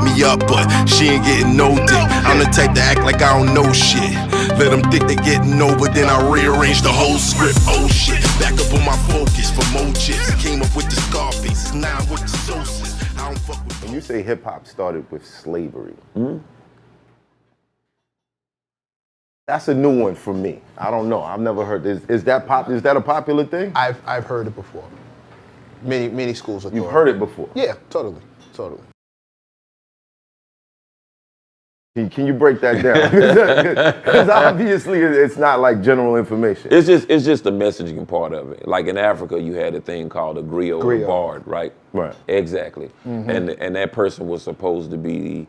me up, but she ain't getting no dick. I'm the type to act like I don't know shit. Let them think they getting over, then I rearrange the whole script. Oh shit, back up on my focus for more chips. Came up with the Scarface, now with the sauces. I don't fuck with. When you say hip hop started with slavery, that's a new one for me. I don't know. I've never heard this. Is that a popular thing? I've heard it before. Many schools have. You've heard it before? Yeah, totally. Can you break that down? Because obviously it's not like general information. It's just the messaging part of it. Like in Africa, you had a thing called a griot or a bard, right? Right. Exactly. Mm-hmm. And that person was supposed to be,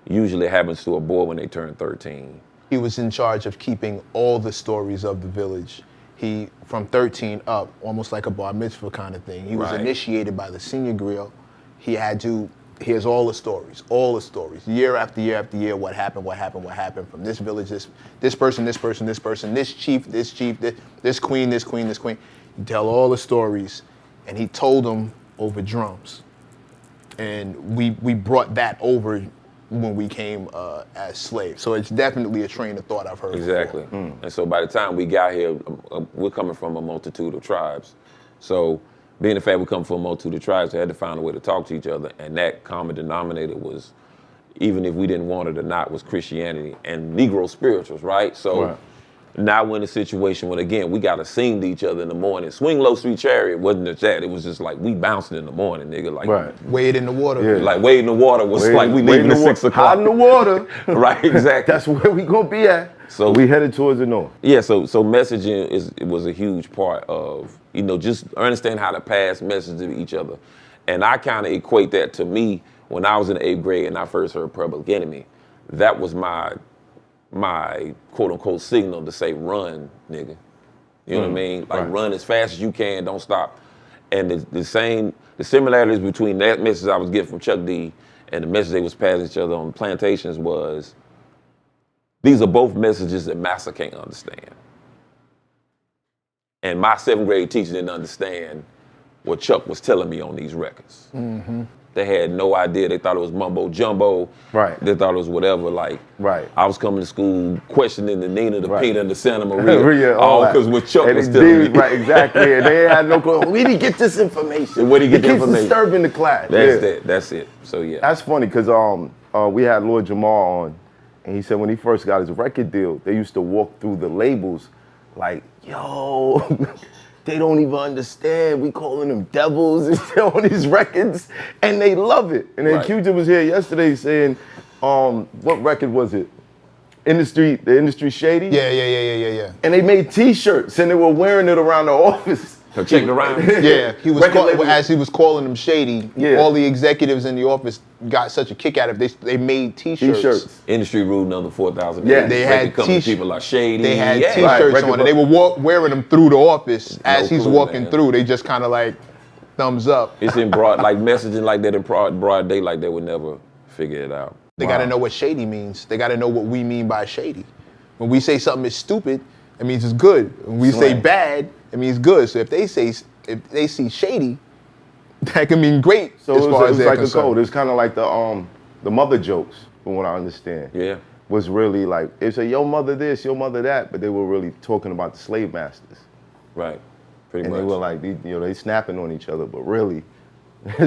usually happens to a boy when they turn 13. He was in charge of keeping all the stories of the village. He, from 13 up, almost like a bar mitzvah kind of thing. He was initiated by the senior griot. Here's all the stories, year after year after year, what happened from this village, this person, this chief, this queen. You tell all the stories, and he told them over drums. And we brought that over when we came as slaves. So it's definitely a train of thought I've heard Exactly. before. And so by the time we got here, we're coming from a multitude of tribes. So being the fact we come from a multitude of tribes, we had to find a way to talk to each other, and that common denominator was, even if we didn't want it or not, was Christianity and Negro spirituals, right? So now we're in a situation when, again, we got to sing to each other in the morning. Swing Low Street Chariot wasn't just that. It was just like we bouncing in the morning, nigga. Like wade in the water. Yeah. Like wade in the water was like we leaving at 6 o'clock. Hot in the water. Right, exactly. That's where we gonna be at. So we headed towards the north. Yeah, so messaging was a huge part of, just understand how to pass messages to each other. And I kind of equate that to me when I was in the 8th grade and I first heard Public Enemy. That was my quote unquote signal to say run, nigga. You know what I mean? Like run as fast as you can, don't stop. And the similarities between that message I was getting from Chuck D and the message they was passing each other on plantations was, these are both messages that Massa can't understand. And my 7th grade teacher didn't understand what Chuck was telling me on these records. Mm-hmm. They had no idea. They thought it was mumbo jumbo. Right. They thought it was whatever. Like, I was coming to school questioning the Nina, the Peter, and the Santa Maria. All because what Chuck was telling me. Right, exactly. And they had no clue. Where did he get this information? Where did he get the information? He keeps disturbing the class. That's it. So yeah. That's funny because we had Lord Jamal on, and he said when he first got his record deal, they used to walk through the labels like, yo, they don't even understand. We calling them devils on these records, and they love it. And then Q-Tip was here yesterday saying, what record was it? The Industry Shady? Yeah. And they made T-shirts, and they were wearing it around the office. So check the rhymes. Yeah, as he was calling them shady, all the executives in the office got such a kick out of it. They made T-shirts. Industry rule number 4,000. Yeah, they had T-shirts. People are shady. They had T-shirts on, and they were wearing them through the office as he's walking through. They just kind of like thumbs up. It's in broad, like messaging like that in broad daylight. They would never figure it out. They got to know what shady means. They got to know what we mean by shady. When we say something is stupid, it means it's good. When we say bad, it means good. So if they see shady, that can mean great. So as far as like concerned. a code. It's kind of like the mother jokes, from what I understand. Yeah. Was really like, they say, your mother this, your mother that, but they were really talking about the slave masters. Right. Pretty much. And they were like, they snapping on each other, but really,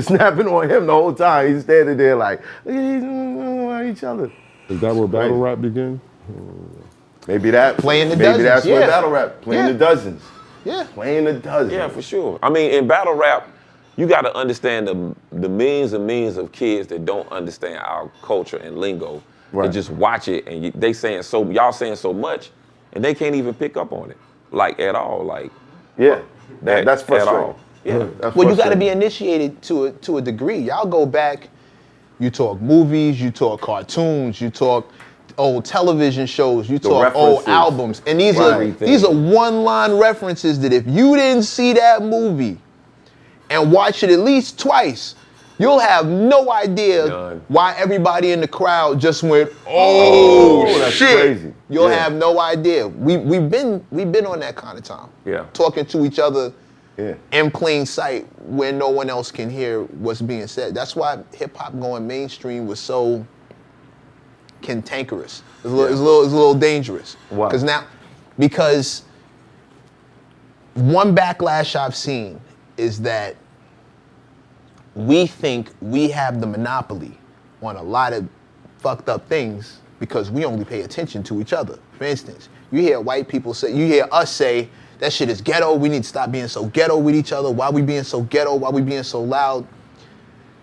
snapping on him the whole time. He's standing there like, look at these on each other. Is that where battle rap began? Maybe that. Playing the maybe dozens. That's where battle rap. Playing the dozens. Yeah. Playing the dozens. Yeah, for sure. I mean, in battle rap, you got to understand the millions and millions of kids that don't understand our culture and lingo. And just watch it, and y'all saying so much, and they can't even pick up on it, like at all. Like, that's frustrating. At all. Yeah. Well, you got to be initiated to a degree. Y'all go back. You talk movies. You talk cartoons. You talk old television shows. You talk old albums, and these are one-line references that if you didn't see that movie and watch it at least twice, you'll have no idea why everybody in the crowd just went, oh that's shit. Crazy. You'll have no idea. We've been on that kind of time. Yeah. Talking to each other in plain sight where no one else can hear what's being said. That's why hip hop going mainstream was so cantankerous. It's a little dangerous. Why? Because one backlash I've seen is that we think we have the monopoly on a lot of fucked up things because we only pay attention to each other. For instance, you hear us say, that shit is ghetto, we need to stop being so ghetto with each other, why we being so ghetto, why we being so loud?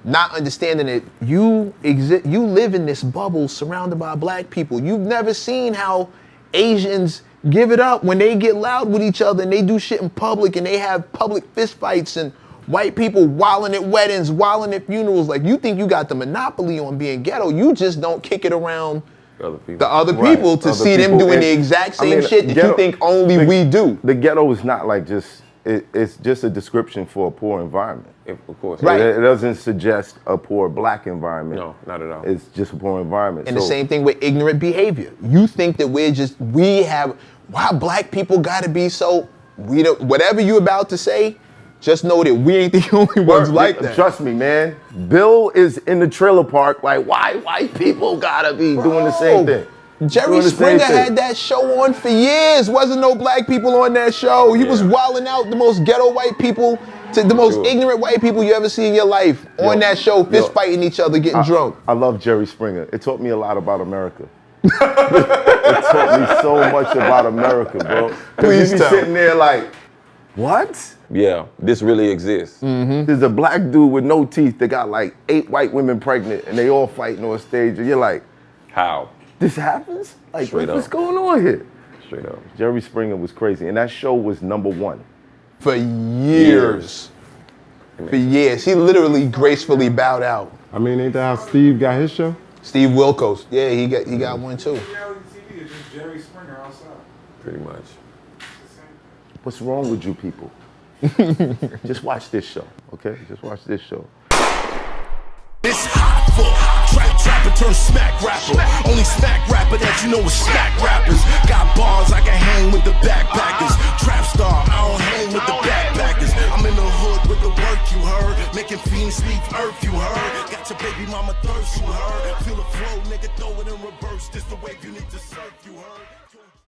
Not understanding that you live in this bubble surrounded by black people. You've never seen how Asians give it up when they get loud with each other and they do shit in public and they have public fist fights and white people wilding at weddings, wilding at funerals. Like, you think you got the monopoly on being ghetto. You just don't kick it around the other people to see them doing the exact same shit that you think only we do. The ghetto is not like it's just a description for a poor environment. Of course. Right. It doesn't suggest a poor black environment. No, not at all. It's just a poor environment. And the same thing with ignorant behavior. You think that why black people gotta be so, whatever you about to say, just know that we ain't the only ones like that. Trust me, man. Bill is in the trailer park like, why white people gotta be doing the same thing? Jerry Springer had that show on for years. Wasn't no black people on that show. He was wilding out the most ghetto white people to the most ignorant white people you ever see in your life on that show, fist fighting each other, getting drunk. I love Jerry Springer. It taught me a lot about America. It taught me so much about America, bro. Please you be tell. sitting there like, what? Yeah, this really exists. There's a black dude with no teeth that got like 8 white women pregnant and they all fighting on stage and you're like, How? this happens? Like, Straight what's up. going on here? Straight up. Jerry Springer was crazy and that show was #1. For years. For years. He literally gracefully bowed out. I mean, ain't that how Steve got his show? Steve Wilkos. Yeah, he got one too. Reality TV is just Jerry Springer outside. Pretty much. What's wrong with you people? Just watch this show, okay? Just watch this show. It's Hoffa, trapper turned smack rapper. Only smack rapper that you know is smack rappers. Got bars, I can hang with the backpackers. Trap star, I don't hang with the backpackers. I'm in the hood with the work you heard. Making fiends leave earth you heard. Got your baby mama thirst you heard. Feel the flow, nigga, throw it in reverse. This the wave you need to surf you heard.